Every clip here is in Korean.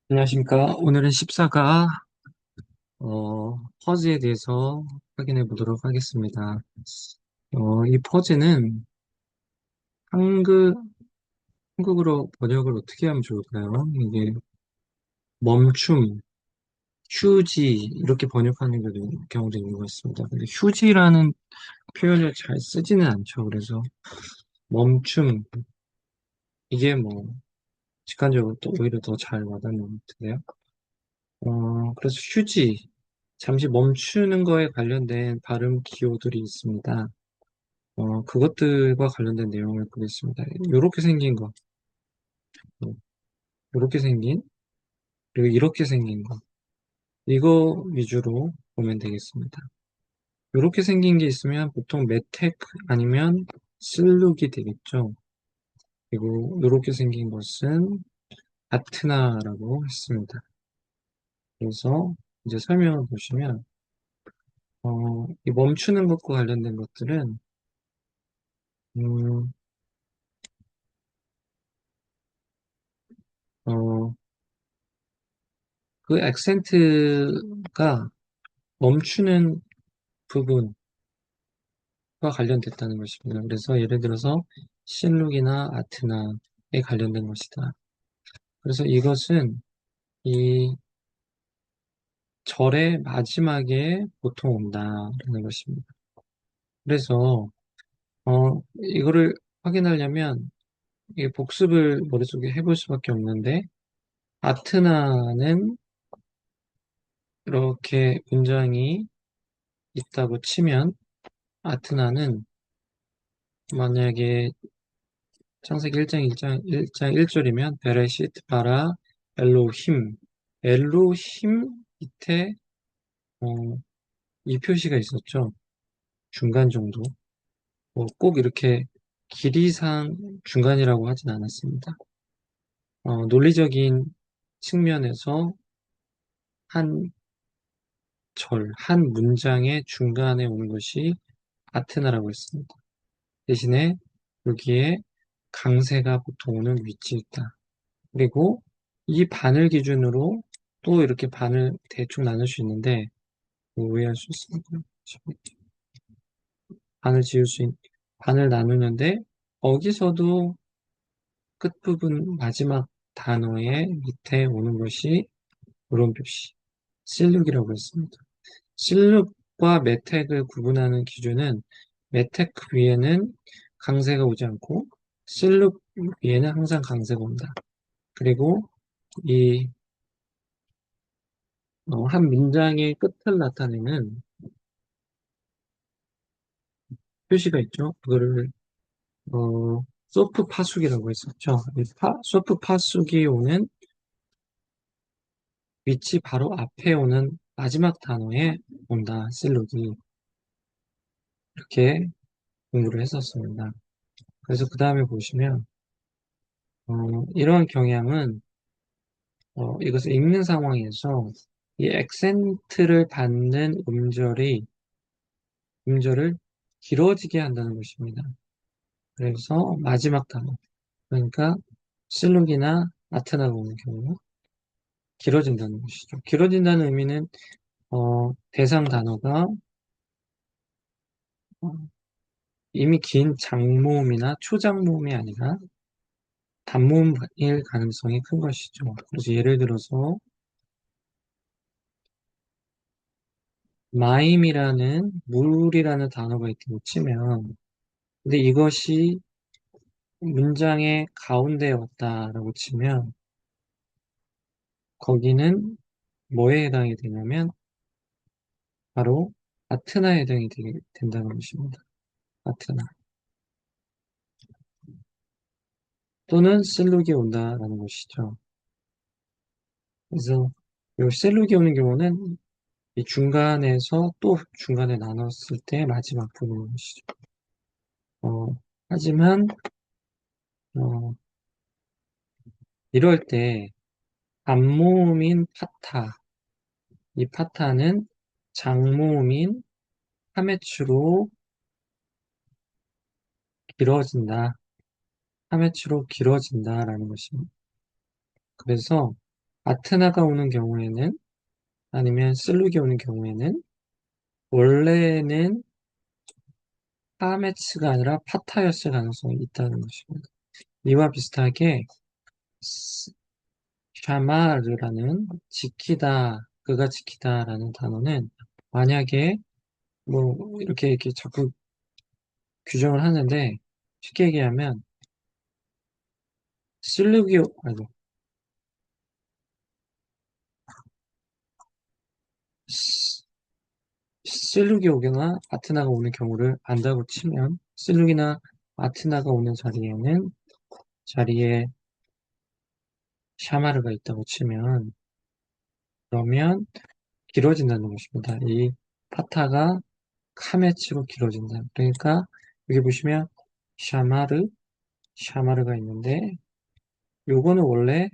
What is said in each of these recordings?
안녕하십니까. 오늘은 14가 퍼즈에 대해서 확인해 보도록 하겠습니다. 이 퍼즈는 한글, 한국어로 번역을 어떻게 하면 좋을까요? 이게 멈춤, 휴지 이렇게 번역하는 경우도 있는 것 같습니다. 근데 휴지라는 표현을 잘 쓰지는 않죠. 그래서 멈춤 이게 뭐 직관적으로 또 오히려 더 잘 와닿는 것 같은데요. 그래서 휴지 잠시 멈추는 거에 관련된 발음 기호들이 있습니다. 그것들과 관련된 내용을 보겠습니다. 이렇게 생긴 거, 이렇게 생긴, 그리고 이렇게 생긴 거, 이거 위주로 보면 되겠습니다. 이렇게 생긴 게 있으면 보통 메텍 아니면 슬룩이 되겠죠. 그리고 이렇게 생긴 것은 아트나라고 했습니다. 그래서 이제 설명을 보시면, 이 멈추는 것과 관련된 것들은, 음, 어, 그 액센트가 멈추는 부분과 관련됐다는 것입니다. 그래서 예를 들어서 실룩이나 아트나에 관련된 것이다. 그래서 이것은 이 절의 마지막에 보통 온다라는 것입니다. 그래서 이거를 확인하려면 이 복습을 머릿속에 해볼 수밖에 없는데 아트나는 이렇게 문장이 있다고 치면 아트나는 만약에 창세기 1장 1장 1절이면 베레시트 바라 엘로힘 엘로힘 밑에 어, 이 표시가 있었죠. 중간 정도. 꼭 이렇게 길이상 중간이라고 하진 않았습니다. 논리적인 측면에서 한 한 문장의 중간에 오는 것이 아테나라고 했습니다. 대신에 여기에 강세가 보통 오는 위치에 있다. 그리고 이 반을 기준으로 또 이렇게 반을 대충 나눌 수 있는데 오해할 수 있습니다. 반을 반을 나누는데 거기서도 끝부분 마지막 단어의 밑에 오는 것이 이런 표시 실룩이라고 했습니다. 실룩과 메텍을 구분하는 기준은 메텍 위에는 강세가 오지 않고 실룩 위에는 항상 강세가 온다. 그리고 이 한 문장의 끝을 나타내는 표시가 있죠. 그거를 소프 파숙이라고 했었죠. 소프 파숙이 오는 위치 바로 앞에 오는 마지막 단어에 온다. 실록이 이렇게 공부를 했었습니다. 그래서 그 다음에 보시면 이러한 경향은 이것을 읽는 상황에서 이 액센트를 받는 음절을 길어지게 한다는 것입니다. 그래서 마지막 단어 그러니까 실룩이나 나타나고 오는 경우 길어진다는 것이죠. 길어진다는 의미는 대상 단어가 어, 이미 긴 장모음이나 초장모음이 아니라 단모음일 가능성이 큰 것이죠. 그래서 예를 들어서 마임이라는 물이라는 단어가 있다고 치면 근데 이것이 문장의 가운데에 왔다라고 치면 거기는 뭐에 해당이 되냐면 바로 아트나에 해당이 된다는 것입니다. 아트나 또는 실룩이 온다라는 것이죠. 그래서 이 실룩이 오는 경우는 이 중간에서 또 중간에 나눴을 때 마지막 부분인 것이죠. 어, 하지만 어, 이럴 때 단모음인 파타, 이 파타는 장모음인 하메츠로 길어진다. 하매치로 길어진다라는 것입니다. 그래서 아테나가 오는 경우에는 아니면 실룩이 오는 경우에는 원래는 하매치가 아니라 파타였을 가능성이 있다는 것입니다. 이와 비슷하게 샤마르라는 지키다, 그가 지키다라는 단어는 만약에 뭐 이렇게 자꾸 규정을 하는데 쉽게 얘기하면 실룩이 아니 시- 실룩이 오거나 아테나가 오는 경우를 안다고 치면 실룩이나 아테나가 오는 자리에 샤마르가 있다고 치면 그러면 길어진다는 것입니다. 이 파타가 카메치로 길어진다. 그러니까 여기 보시면 샤마르, 샤마르가 있는데 요거는 원래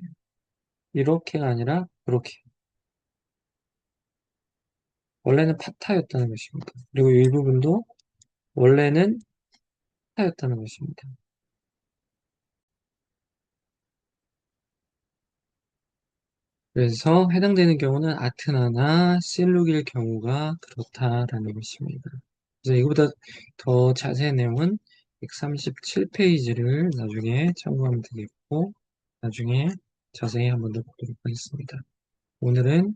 이렇게가 아니라 이렇게 원래는 파타였다는 것입니다. 그리고 이 부분도 원래는 파타였다는 것입니다. 그래서 해당되는 경우는 아테나나 실룩일 경우가 그렇다라는 것입니다. 그래서 이거보다 더 자세한 내용은 137페이지를 나중에 참고하면 되겠고 나중에 자세히 한번 더 보도록 하겠습니다. 오늘은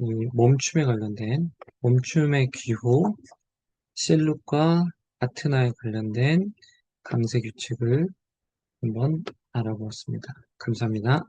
이 멈춤에 관련된 멈춤의 기호, 실룩과 아테나에 관련된 강세 규칙을 한번 알아보았습니다. 감사합니다.